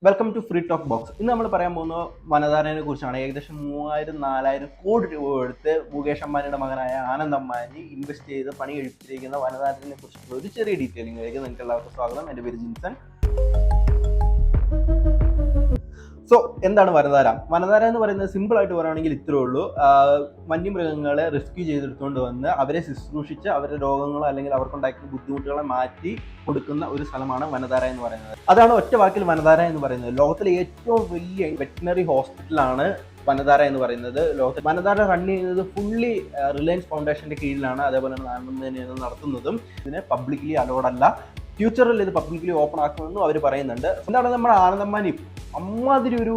Welcome to free talk box. ഇന്ന് നമ്മൾ പറയാൻ പോകുന്ന വനധാരനെ കുറിച്ചാണ്. ഏകദേശം 3000-4000 കോടി രൂപ കൊടുത്ത് മുകേഷ് അംബാനിയുടെ മകനായ ആനന്ദ് അംബാനി ഇൻവെസ്റ്റ് ചെയ്ത് പണി കഴിപ്പിച്ചിരിക്കുന്ന വനധാരനെ കുറിച്ചുള്ള ഒരു ചെറിയ ഡീറ്റെയിലിംഗിലേക്ക് നിങ്ങൾക്ക് എല്ലാവർക്കും സ്വാഗതം. എൻ്റെ പേര് ജിൻസൺ. സോ എന്താണ് വനധാര? വനധാര എന്ന് പറയുന്നത് സിമ്പിൾ ആയിട്ട് പറയുകയാണെങ്കിൽ ഇത്രേ ഉള്ളൂ. വന്യമൃഗങ്ങളെ റെസ്ക്യൂ ചെയ്തെടുത്തുകൊണ്ട് വന്ന് അവരെ ശുശ്രൂഷിച്ച് അവരുടെ രോഗങ്ങളോ അല്ലെങ്കിൽ അവർക്കുണ്ടാക്കുന്ന ബുദ്ധിമുട്ടുകളെ മാറ്റി കൊടുക്കുന്ന ഒരു സ്ഥലമാണ് വനധാര എന്ന് പറയുന്നത്. അതാണ് ഒറ്റ വാക്കിൽ വനധാര എന്ന് പറയുന്നത്. ലോകത്തിലെ ഏറ്റവും വലിയ വെറ്റിനറി ഹോസ്പിറ്റലാണ് വനധാര എന്ന് പറയുന്നത്. ലോകത്തിൽ വനധാര റൺ ചെയ്യുന്നത് ഫുള്ളി റിലയൻസ് ഫൗണ്ടേഷന്റെ കീഴിലാണ്. അതേപോലെ തന്നെ ആനന്ദ് തന്നെയാണ് നടത്തുന്നതും. ഇതിന് പബ്ലിക്കലി അലോഡ് അല്ല. ഫ്യൂച്ചറിൽ ഇത് പബ്ലിക്കലി ഓപ്പൺ ആക്കുമെന്നും അവർ പറയുന്നുണ്ട്. എന്താണ് നമ്മുടെ ആനന്ദ് അംബാനി അമ്മാതിരി ഒരു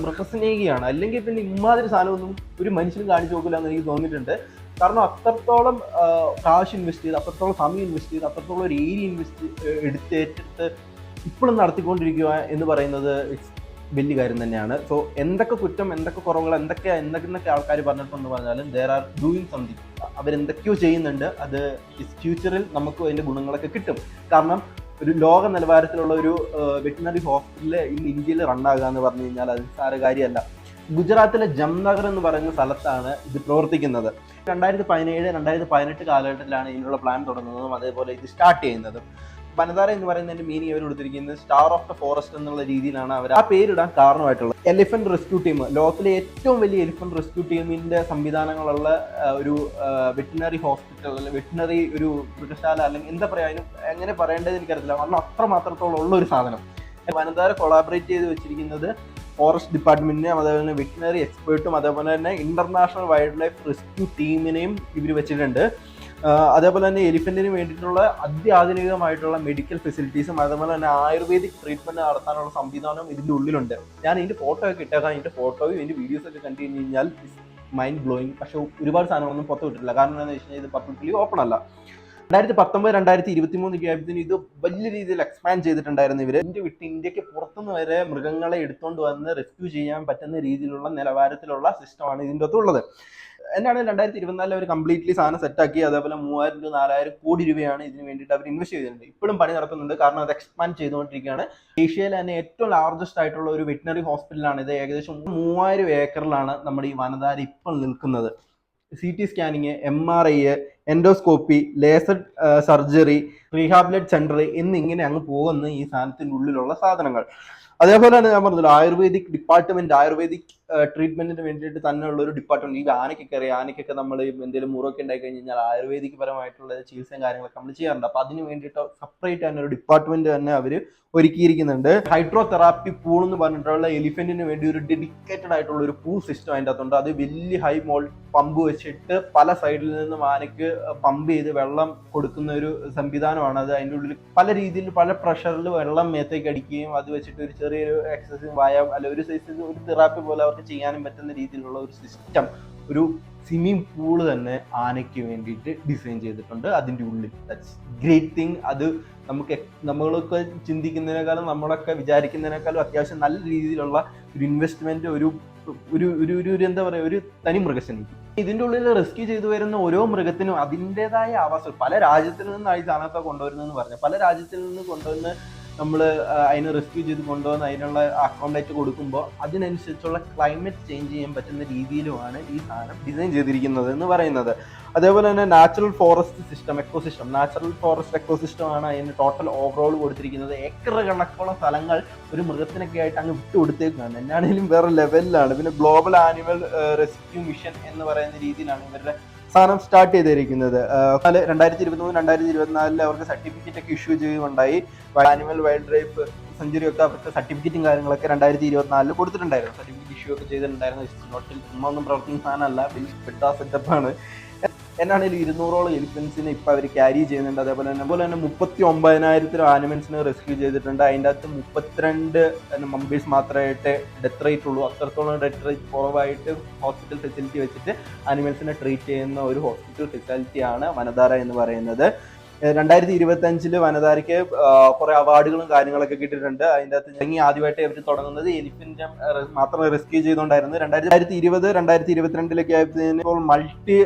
മൃഗസ്നേഹിയാണ്. അല്ലെങ്കിൽ പിന്നെ ഇമ്മാതിരി സാധനമൊന്നും ഒരു മനുഷ്യനും കാണിച്ചു നോക്കില്ല എന്ന് എനിക്ക് തോന്നിയിട്ടുണ്ട്. കാരണം അത്രത്തോളം കാശ് ഇൻവെസ്റ്റ് ചെയ്ത്, അത്രത്തോളം സമയം ഇൻവെസ്റ്റ് ചെയ്ത്, അത്രത്തോളം ഒരു ഏരിയ എടുത്തേറ്റിട്ട് ഇപ്പോഴും നടത്തിക്കൊണ്ടിരിക്കുക എന്ന് പറയുന്നത് വലിയ കാര്യം തന്നെയാണ്. സോ എന്തൊക്കെ കുറ്റം, എന്തൊക്കെ കുറവുകൾ, എന്തൊക്കെ ആൾക്കാർ പറഞ്ഞിട്ടുണ്ടെന്ന് പറഞ്ഞാലും ദർ ആർ ഡൂയിങ് സംതിങ്. അവരെന്തൊക്കെയോ ചെയ്യുന്നുണ്ട്. അത് ഫ്യൂച്ചറിൽ നമുക്ക് അതിൻ്റെ ഗുണങ്ങളൊക്കെ കിട്ടും. കാരണം ഒരു ലോക നിലവാരത്തിലുള്ള ഒരു വെറ്റിനറി ഹോസ്പിറ്റൽ ഇന്ന് ഇന്ത്യയിൽ റണ്ണാകുക എന്ന് പറഞ്ഞു കഴിഞ്ഞാൽ അത് സാര കാര്യമല്ല. ഗുജറാത്തിലെ ജംനഗർ എന്ന് പറയുന്ന സ്ഥലത്താണ് ഇത് പ്രവർത്തിക്കുന്നത്. 2017-2018 കാലഘട്ടത്തിലാണ് ഇതിനുള്ള പ്ലാൻ തുടങ്ങുന്നതും അതേപോലെ ഇത് സ്റ്റാർട്ട് ചെയ്യുന്നതും. വനധാര എന്ന് പറയുന്നതിന്റെ മീനിങ് അവർ കൊടുത്തിരിക്കുന്നത് സ്റ്റാർ ഓഫ് ദ ഫോറസ്റ്റ് എന്നുള്ള രീതിയിലാണ് അവർ ആ പേരിടാൻ കാരണമായിട്ടുള്ളത്. എലിഫന്റ് റെസ്ക്യൂ ടീം, ലോകത്തിലെ ഏറ്റവും വലിയ എലിഫന്റ് റെസ്ക്യൂ ടീമിന്റെ സംവിധാനങ്ങളുള്ള ഒരു വെറ്റിനറി ഹോസ്പിറ്റൽ, അല്ലെങ്കിൽ വെറ്റിനറി ഒരു മൃഗശാല, അല്ലെങ്കിൽ എന്താ പറയാ, അതിന് എങ്ങനെ പറയേണ്ടത് എനിക്കറിയില്ല. കാരണം അത്രമാത്രത്തോളം ഉള്ള ഒരു സാധനം. വനധാര കൊളാബറേറ്റ് ചെയ്ത് വെച്ചിരിക്കുന്നത് ഫോറസ്റ്റ് ഡിപ്പാർട്ട്മെന്റിനെയും അതേപോലെ തന്നെ വെറ്റിനറി എക്സ്പേർട്ടും അതേപോലെ തന്നെ ഇന്റർനാഷണൽ വൈൽഡ് ലൈഫ് റെസ്ക്യൂ ടീമിനെയും ഇവർ വെച്ചിട്ടുണ്ട്. അതേപോലെ തന്നെ എലിഫന്റിന് വേണ്ടിയിട്ടുള്ള അത്യാധുനികമായിട്ടുള്ള മെഡിക്കൽ ഫെസിലിറ്റീസും അതേപോലെ തന്നെ ആയുർവേദിക് ട്രീറ്റ്മെന്റ് നടത്താനുള്ള സംവിധാനവും ഇതിന്റെ ഉള്ളിലുണ്ട്. ഞാൻ ഇതിന്റെ ഫോട്ടോ ഒക്കെ ഇട്ടേക്കാം. ഇതിന്റെ ഫോട്ടോയും ഇതിന്റെ വീഡിയോസ് ഒക്കെ കണ്ടു കഴിഞ്ഞ് കഴിഞ്ഞാൽ മൈൻഡ് ബ്ലോയിങ്. പക്ഷെ ഒരുപാട് സാധനങ്ങളൊന്നും പുറത്തു വിട്ടിട്ടില്ല. കാരണം എന്താണെന്ന് വെച്ച് കഴിഞ്ഞാൽ ഇത് പബ്ലിക്കലി ഓപ്പൺ അല്ല. 2019-2023 ആയപ്പോഴത്തേന് ഇത് വലിയ രീതിയിൽ എക്സ്പാൻഡ് ചെയ്തിട്ടുണ്ടായിരുന്നു. ഇവര് ഇന്ത്യക്ക് പുറത്തുനിന്ന് വരെ മൃഗങ്ങളെ എടുത്തുകൊണ്ട് വന്ന് റെസ്ക്യൂ ചെയ്യാൻ പറ്റുന്ന രീതിയിലുള്ള നിലവാരത്തിലുള്ള സിസ്റ്റമാണ് ഇതിൻ്റെ അകത്തുള്ളത്. എന്നാണ് 2024 അവർ കംപ്ലീറ്റ്ലി സാധനം സെറ്റാക്കി. അതേപോലെ 3000-4000 കോടി രൂപയാണ് ഇതിന് വേണ്ടിയിട്ട് അവർ ഇൻവെസ്റ്റ് ചെയ്തിട്ടുണ്ട്. ഇപ്പോഴും പണി നടക്കുന്നുണ്ട്. കാരണം അത് എക്സ്പാൻഡ് ചെയ്തുകൊണ്ടിരിക്കുകയാണ്. ഏഷ്യയിലെ തന്നെ ഏറ്റവും ലാർജസ്റ്റ് ആയിട്ടുള്ള ഒരു വെറ്റിനറി ഹോസ്പിറ്റലാണ് ഇത്. ഏകദേശം 3000 ഏക്കറിലാണ് നമ്മുടെ ഈ വനധാര ഇപ്പോൾ നിൽക്കുന്നത്. CT scanning, MRI, endoscopy, laser surgery, rehabilitate centre എന്നിങ്ങനെ അങ്ങ് പോകുന്ന ഈ സാധനത്തിൻ്റെ ഉള്ളിലുള്ള സാധനങ്ങൾ. അതേപോലെ തന്നെ ഞാൻ പറഞ്ഞല്ലോ, ആയുർവേദിക് ഡിപ്പാർട്ട്മെന്റ്, ആയുർവേദിക് ട്രീറ്റ്മെന്റിന് വേണ്ടിയിട്ട് തന്നെയുള്ള ഒരു ഡിപ്പാർട്ട്മെന്റ്. ഈ ആനയ്ക്കൊക്കെ നമ്മൾ എന്തെങ്കിലും മുറൊക്കെ ഉണ്ടായി കഴിഞ്ഞ് കഴിഞ്ഞാൽ ആയുർവേദിക് പരമായിട്ടുള്ള ചികിത്സയും കാര്യങ്ങളൊക്കെ നമ്മൾ ചെയ്യാറുണ്ട്. അപ്പൊ അതിന് വേണ്ടിയിട്ട് സെപ്പറേറ്റ് തന്നെ ഒരു ഡിപ്പാർട്ട്മെന്റ് തന്നെ അവർ ഒരുക്കിയിരിക്കുന്നുണ്ട്. ഹൈഡ്രോ തെറാപ്പി പൂൾ എന്ന് പറഞ്ഞിട്ടുള്ള എലിഫന്റിന് വേണ്ടി ഒരു ഡെഡിക്കേറ്റഡ് ആയിട്ടുള്ള ഒരു പൂൾ സിസ്റ്റം അതിൻ്റെ അകത്തുണ്ട്. അത് വലിയ ഹൈ പമ്പ് വെച്ചിട്ട് പല സൈഡിൽ നിന്നും ആനയ്ക്ക് പമ്പ് ചെയ്ത് വെള്ളം കൊടുക്കുന്ന ഒരു സംവിധാനമാണ് അത്. അതിൻ്റെ ഉള്ളിൽ പല രീതിയിൽ പല പ്രഷറിൽ വെള്ളം മേത്തേക്ക് അടിക്കുകയും അത് വെച്ചിട്ട് ഒരു ചെറിയൊരു എക്സസൈസ് വ്യായാമം അല്ല ഒരു സൈസ് ഒരു തെറാപ്പി പോലെ അവർക്ക് ചെയ്യാനും പറ്റുന്ന രീതിയിലുള്ള ഒരു സിസ്റ്റം, ഒരു സ്വിമ്മിംഗ് പൂള് തന്നെ ആനയ്ക്ക് വേണ്ടിയിട്ട് ഡിസൈൻ ചെയ്തിട്ടുണ്ട് അതിൻ്റെ ഉള്ളിൽ. That's great thing. അത് നമ്മളൊക്കെ ചിന്തിക്കുന്നതിനേക്കാളും നമ്മളൊക്കെ വിചാരിക്കുന്നതിനേക്കാളും അത്യാവശ്യം നല്ല രീതിയിലുള്ള ഒരു ഇൻവെസ്റ്റ്മെന്റ്, ഒരു എന്താ പറയുക, ഒരു തനി മൃഗസ്നേഹി. ഇതിൻ്റെ ഉള്ളിൽ റെസ്ക്യൂ ചെയ്തു വരുന്ന ഓരോ മൃഗത്തിനും അതിൻ്റെതായ ആവാസം. പല രാജ്യത്തിൽ നിന്നാണ് ഈ സാധനമൊക്കെ കൊണ്ടുവരുന്നതെന്ന് പറഞ്ഞു. പല രാജ്യത്തിൽ നിന്ന് കൊണ്ടുവന്ന് നമ്മൾ അതിനെ റെസ്ക്യൂ ചെയ്ത് കൊണ്ടുവന്ന് അതിനുള്ള അക്കോമഡേറ്റ് കൊടുക്കുമ്പോൾ അതിനനുസരിച്ചുള്ള ക്ലൈമറ്റ് ചേഞ്ച് ചെയ്യാൻ പറ്റുന്ന രീതിയിലുമാണ് ഈ സാധനം ഡിസൈൻ ചെയ്തിരിക്കുന്നത് എന്ന് പറയുന്നത്. അതേപോലെ തന്നെ natural forest system, natural forest എക്കോസിസ്റ്റമാണ് അതിന് ടോട്ടൽ ഓവറോൾ കൊടുത്തിരിക്കുന്നത്. ഏക്കർ കണക്കോളം സ്ഥലങ്ങൾ ഒരു മൃഗത്തിനൊക്കെ ആയിട്ട് അങ്ങ് വിട്ടു കൊടുത്തേക്കാണ്. എന്നാണെങ്കിലും വേറെ ലെവലിലാണ്. പിന്നെ ഗ്ലോബൽ ആനിമൽ റെസ്ക്യൂ മിഷൻ എന്ന് പറയുന്ന രീതിയിലാണ് ഇവരുടെ സാധനം സ്റ്റാർട്ട് ചെയ്തിരിക്കുന്നത്. 2023-2024 അവർക്ക് സർട്ടിഫിക്കറ്റ് ഒക്കെ ഇഷ്യൂ ചെയ്യുകയുണ്ടായി. ആനിമൽ വൈൽഡ് ലൈഫ് സെഞ്ചുറി ഒക്കെ അവർക്ക് സർട്ടിഫിക്കറ്റും കാര്യങ്ങളൊക്കെ 2024 കൊടുത്തിട്ടുണ്ടായിരുന്നു. സർട്ടിഫിക്കറ്റ് ഇഷ്യൂ ഒക്കെ ചെയ്തിട്ടുണ്ടായിരുന്നു. നോട്ടിൽ ഒന്നും പ്രവർത്തിക്കുന്ന സാധനമല്ല, ബിൽഡ് സെറ്റപ്പാണ്. എന്നാണെങ്കിലും 200ഓളം എലിഫൻസിനെ ഇപ്പൊ അവർ ക്യാരി ചെയ്യുന്നുണ്ട്. അതേപോലെ തന്നെ 39,000 ആനിമൽസിനെ റെസ്ക്യൂ ചെയ്തിട്ടുണ്ട്. അതിൻ്റെ അകത്ത് 32 മെമ്പേഴ്സ് മാത്രമായിട്ട് ഡെത്ത് റേറ്റ് ഉള്ളൂ. അത്രത്തോളം ഡെത്ത് റേറ്റ് കുറവായിട്ട് ഹോസ്പിറ്റൽ ഫെസിലിറ്റി വെച്ചിട്ട് ആനിമൽസിനെ ട്രീറ്റ് ചെയ്യുന്ന ഒരു ഹോസ്പിറ്റൽ ഫെസിലിറ്റിയാണ് വനധാര എന്ന് പറയുന്നത്. 2025 വനധാരയ്ക്ക് കുറെ അവാർഡുകളും കാര്യങ്ങളൊക്കെ കിട്ടിയിട്ടുണ്ട്. അതിൻ്റെ അകത്ത് ആദ്യമായിട്ട് ഇവർ തുടങ്ങുന്നത് എലിഫന്റ് മാത്രം റെസ്ക്യൂ ചെയ്തുകൊണ്ടായിരുന്നു. 2020-2022 ആയപ്പോൾ മൾട്ടി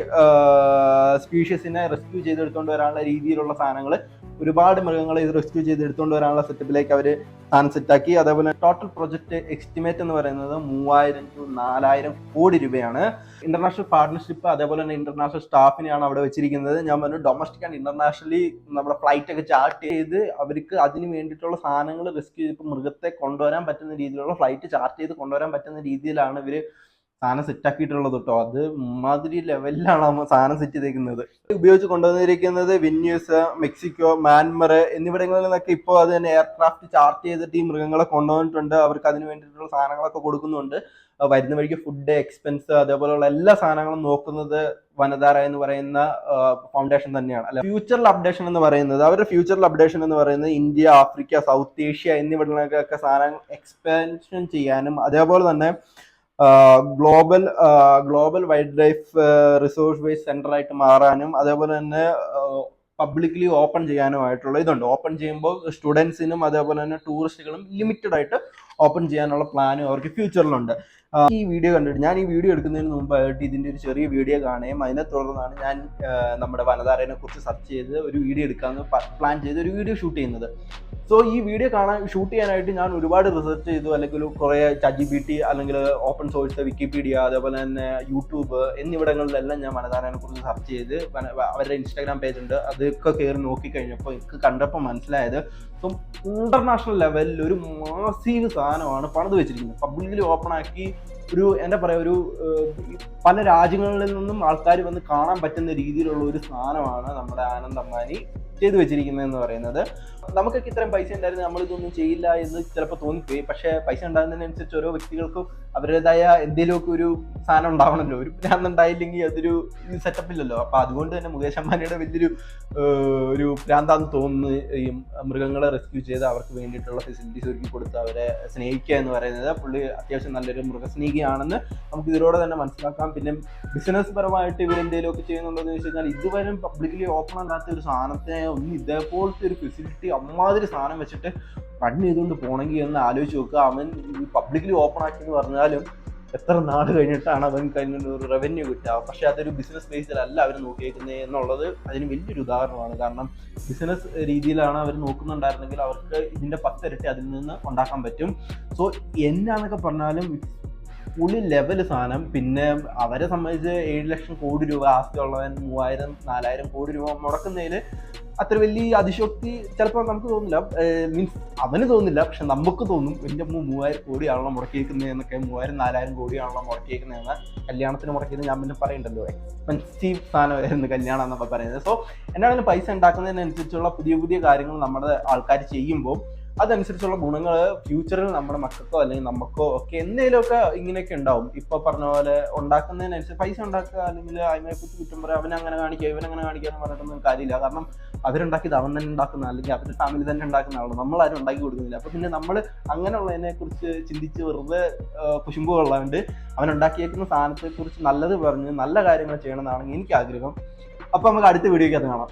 സ്പീഷ്യസിനെ റെസ്ക്യൂ ചെയ്തെടുത്തുകൊണ്ട് വരാനുള്ള രീതിയിലുള്ള സാധനങ്ങൾ ഒരുപാട് മൃഗങ്ങളെ ഇത് റെസ്ക്യൂ ചെയ്ത് എടുത്തുകൊണ്ട് വരാനുള്ള സെറ്റപ്പിലേക്ക് അവർ സാധനം സെറ്റാക്കി. അതേപോലെ ടോട്ടൽ പ്രൊജക്ട് എസ്റ്റിമേറ്റ് എന്ന് പറയുന്നത് 3000 to 4000 കോടി രൂപയാണ്. ഇന്റർനാഷണൽ പാർട്ണർഷിപ്പ് അതേപോലെ തന്നെ ഇന്റർനാഷണൽ സ്റ്റാഫിനെയാണ് അവിടെ വെച്ചിരിക്കുന്നത്. ഞാൻ പറഞ്ഞു ഡൊമസ്റ്റിക് ആൻഡ് ഇന്റർനാഷണലി നമ്മുടെ ഫ്ലൈറ്റ് ഒക്കെ ചാർട്ട് ചെയ്ത് അവർക്ക് അതിന് വേണ്ടിയിട്ടുള്ള സാധനങ്ങൾ റെസ്ക്യൂ ചെയ്ത് മൃഗത്തെ കൊണ്ടുവരാൻ പറ്റുന്ന രീതിയിലുള്ള ഫ്ലൈറ്റ് ചാർട്ട് ചെയ്ത് കൊണ്ടുവരാൻ പറ്റുന്ന രീതിയിലാണ് ഇവർ സാധനം സെറ്റ് ആക്കിയിട്ടുള്ളത് കേട്ടോ. അത് മാതിരി ലെവലിലാണ് സാധനം സെറ്റ് ചെയ്തേക്കുന്നത്. ഉപയോഗിച്ച് കൊണ്ടുവന്നിരിക്കുന്നത് വെന്യൂസ്, മെക്സിക്കോ, മ്യാൻമർ എന്നിവിടങ്ങളിൽ നിന്നൊക്കെ ഇപ്പോൾ അത് തന്നെ എയർക്രാഫ്റ്റ് ചാർട്ട് ചെയ്തിട്ട് ഈ മൃഗങ്ങളെ കൊണ്ടുവന്നിട്ടുണ്ട്. അവർക്ക് അതിന് വേണ്ടിയിട്ടുള്ള സാധനങ്ങളൊക്കെ കൊടുക്കുന്നുണ്ട്. വരുന്ന വഴിക്ക് ഫുഡ്, എക്സ്പെൻസ് അതേപോലെയുള്ള എല്ലാ സാധനങ്ങളും നോക്കുന്നത് വനധാര എന്ന് പറയുന്ന ഫൗണ്ടേഷൻ തന്നെയാണ്. അല്ല, ഫ്യൂച്ചറൽ അപ്ഡേഷൻ എന്ന് പറയുന്നത് അവരുടെ ഫ്യൂച്ചറൽ അപ്ഡേഷൻ എന്ന് പറയുന്നത് ഇന്ത്യ, ആഫ്രിക്ക, സൗത്ത് ഏഷ്യ എന്നിവിടങ്ങളിലൊക്കെ സാധനങ്ങൾ എക്സ്പാൻഷൻ ചെയ്യാനും അതേപോലെ തന്നെ global wild life resource base centre ആയിട്ട് മാറാനും അതേപോലെ തന്നെ പബ്ലിക്കലി ഓപ്പൺ ചെയ്യാനുമായിട്ടുള്ള ഇതുണ്ട്. ഓപ്പൺ ചെയ്യുമ്പോൾ സ്റ്റുഡൻസിനും അതേപോലെ തന്നെ ടൂറിസ്റ്റുകളും ലിമിറ്റഡ് ആയിട്ട് ഓപ്പൺ ചെയ്യാനുള്ള പ്ലാനും അവർക്ക് ഫ്യൂച്ചറിലുണ്ട്. ഈ വീഡിയോ കണ്ടിട്ട് ഞാൻ ഈ വീഡിയോ എടുക്കുന്നതിന് മുമ്പായിട്ട് ഇതിൻ്റെ ഒരു ചെറിയ വീഡിയോ കാണുകയും അതിനെ തുടർന്നാണ് ഞാൻ നമ്മുടെ വനധാരനെ കുറിച്ച് സെർച്ച് ചെയ്ത് ഒരു വീഡിയോ എടുക്കാമെന്ന് പ്ലാൻ ചെയ്ത് ഒരു വീഡിയോ ഷൂട്ട് ചെയ്യുന്നത്. സോ ഈ വീഡിയോ ഷൂട്ട് ചെയ്യാനായിട്ട് ഞാൻ ഒരുപാട് റിസർച്ച് ചെയ്തു. അല്ലെങ്കിൽ കുറേ ChatGPT അല്ലെങ്കിൽ ഓപ്പൺ സോഴ്സ് വിക്കിപീഡിയ അതേപോലെ തന്നെ യൂട്യൂബ് എന്നിവിടങ്ങളിലെല്ലാം ഞാൻ വനധാരനെ കുറിച്ച് സെർച്ച് ചെയ്ത് അവരുടെ ഇൻസ്റ്റാഗ്രാം പേജ് ഉണ്ട്, അതൊക്കെ കയറി നോക്കിക്കഴിഞ്ഞപ്പോൾ എനിക്ക് കണ്ടപ്പോൾ മനസ്സിലായത് ഇന്റർനാഷണൽ ലെവലിൽ ഒരു മാസീവ് സാധനമാണ് പണിത് വെച്ചിരിക്കുന്നത്. പബ്ലിക്കലി ഓപ്പൺ ആക്കി ഒരു എന്താ പറയുക, ഒരു പല രാജ്യങ്ങളിൽ നിന്നും ആൾക്കാർ വന്ന് കാണാൻ പറ്റുന്ന രീതിയിലുള്ള ഒരു സാധനമാണ് നമ്മുടെ ആനന്ദ് അംബാനി ചെയ്തു വെച്ചിരിക്കുന്നത് എന്ന് പറയുന്നത്. നമുക്കൊക്കെ ഇത്രയും പൈസ ഉണ്ടായിരുന്നു നമ്മളിതൊന്നും ചെയ്യില്ല എന്ന് ചിലപ്പോൾ തോന്നിപ്പോയി. പക്ഷേ പൈസ ഉണ്ടാകുന്നതിനനുസരിച്ച് ഓരോ വ്യക്തികൾക്കും അവരുടേതായ എന്തെങ്കിലുമൊക്കെ ഒരു സാധനം ഉണ്ടാവണമല്ലോ. ഒരു ഭ്രാന്ത് ഉണ്ടായില്ലെങ്കിൽ അതൊരു സെറ്റപ്പില്ലല്ലോ. അപ്പോൾ അതുകൊണ്ട് തന്നെ മുകേഷ് അംബാനിയുടെ വലിയൊരു ഒരു ഭ്രാന്താന്ന് തോന്നുന്നു ഈ മൃഗങ്ങളെ റെസ്ക്യൂ ചെയ്ത് അവർക്ക് വേണ്ടിയിട്ടുള്ള ഫെസിലിറ്റീസ് ഒരുക്കി കൊടുത്ത് അവരെ സ്നേഹിക്കുക എന്ന് പറയുന്നത്. പുള്ളി അത്യാവശ്യം നല്ലൊരു മൃഗസ്നേഹിയാണെന്ന് നമുക്ക് ഇതിലൂടെ തന്നെ മനസ്സിലാക്കാം. പിന്നെ ബിസിനസ് പരമായിട്ട് ഇവരെന്തെങ്കിലുമൊക്കെ ചെയ്യുന്നുണ്ടോയെന്ന് വെച്ച് കഴിഞ്ഞാൽ ഇതുവരെ പബ്ലിക്കലി ഓപ്പൺ അല്ലാത്ത ഒരു സാധനത്തിനെ ഒന്നും ഇതേപോലത്തെ ഒരു ഫെസിലിറ്റി അമ്മാതിരി സാധനം വെച്ചിട്ട് റൺ ചെയ്തുകൊണ്ട് പോകണമെങ്കിൽ എന്ന് ആലോചിച്ച് നോക്കുക. അവൻ ഈ പബ്ലിക്കലി ഓപ്പൺ ആക്കി എന്ന് പറഞ്ഞാലും എത്ര നാൾ കഴിഞ്ഞിട്ടാണ് അവൻ കഴിഞ്ഞ ഒരു റവന്യൂ കിട്ടുക. പക്ഷെ അതൊരു ബിസിനസ് ബേസിലല്ല അവർ നോക്കിയേക്കുന്നത് എന്നുള്ളത് അതിന് വലിയൊരു ഉദാഹരണമാണ്. കാരണം ബിസിനസ് രീതിയിലാണ് അവർ നോക്കുന്നുണ്ടായിരുന്നെങ്കിൽ അവർക്ക് ഇതിൻ്റെ 10 ഇരട്ടി അതിൽ നിന്ന് ഉണ്ടാക്കാൻ പറ്റും. സോ എന്നാന്നൊക്കെ പറഞ്ഞാലും ഫുള്ളി ലെവൽ സാധനം. പിന്നെ അവരെ സംബന്ധിച്ച് 7 ലക്ഷം കോടി രൂപ ആസ്തിയുള്ളവൻ 3000-4000 കോടി രൂപ മുടക്കുന്നതിൽ അത്ര വലിയ അതിശോക്തി ചിലപ്പോൾ നമുക്ക് തോന്നില്ല. മീൻസ് അവന് തോന്നില്ല, പക്ഷെ നമുക്ക് തോന്നും എൻ്റെ 3000 കോടിയാണല്ലോ മുടക്കിയിരിക്കുന്നതെന്നൊക്കെ. 3000-4000 കോടിയാണല്ലോ മുടക്കിയിരിക്കുന്നതെന്ന്. കല്യാണത്തിന് മുടക്കിയത് ഞാൻ പിന്നെ പറയണ്ടല്ലോ, എക്സ്പെൻസീവ് സാധനമായിരുന്നു കല്യാണം എന്നൊക്കെ പറയുന്നത്. സോ എന്നാണെങ്കിലും പൈസ ഉണ്ടാക്കുന്നതിനനുസരിച്ചുള്ള പുതിയ പുതിയ കാര്യങ്ങൾ നമ്മുടെ ആൾക്കാർ ചെയ്യുമ്പോൾ അതനുസരിച്ചുള്ള ഗുണങ്ങൾ ഫ്യൂച്ചറിൽ നമ്മുടെ മക്കൾക്കോ അല്ലെങ്കിൽ നമുക്കോ ഒക്കെ എന്തെങ്കിലുമൊക്കെ ഇങ്ങനെയൊക്കെ ഉണ്ടാവും. ഇപ്പൊ പറഞ്ഞ പോലെ ഉണ്ടാക്കുന്നതിനനുസരിച്ച് പൈസ ഉണ്ടാക്കുക അല്ലെങ്കിൽ അതിനെക്കുറിച്ച് കുറ്റം പറയുക, അവനങ്ങനെ കാണിക്കുക ഇവനങ്ങനെ കാണിക്കുക എന്ന് പറഞ്ഞിട്ടൊന്നും കാര്യമില്ല. കാരണം അവരുണ്ടാക്കിയത് അവൻ തന്നെ ഉണ്ടാക്കുന്ന അല്ലെങ്കിൽ അവരുടെ ഫാമിലി തന്നെ ഉണ്ടാക്കുന്ന ആളാണ്, നമ്മളാരും ഉണ്ടാക്കി കൊടുക്കുന്നില്ല. അപ്പൊ പിന്നെ നമ്മൾ അങ്ങനെയുള്ളതിനെ കുറിച്ച് ചിന്തിച്ച് വെറുതെ കുശുമ്പ് കൊള്ളാണ്ട് അവനുണ്ടാക്കിയേക്കുന്ന സാധനത്തെ കുറിച്ച് നല്ലത് പറഞ്ഞ് നല്ല കാര്യങ്ങൾ ചെയ്യണമെന്നാണ് എനിക്ക് ആഗ്രഹം. അപ്പൊ നമുക്ക് അടുത്ത വീഡിയോയ്ക്ക് അത് കാണാം.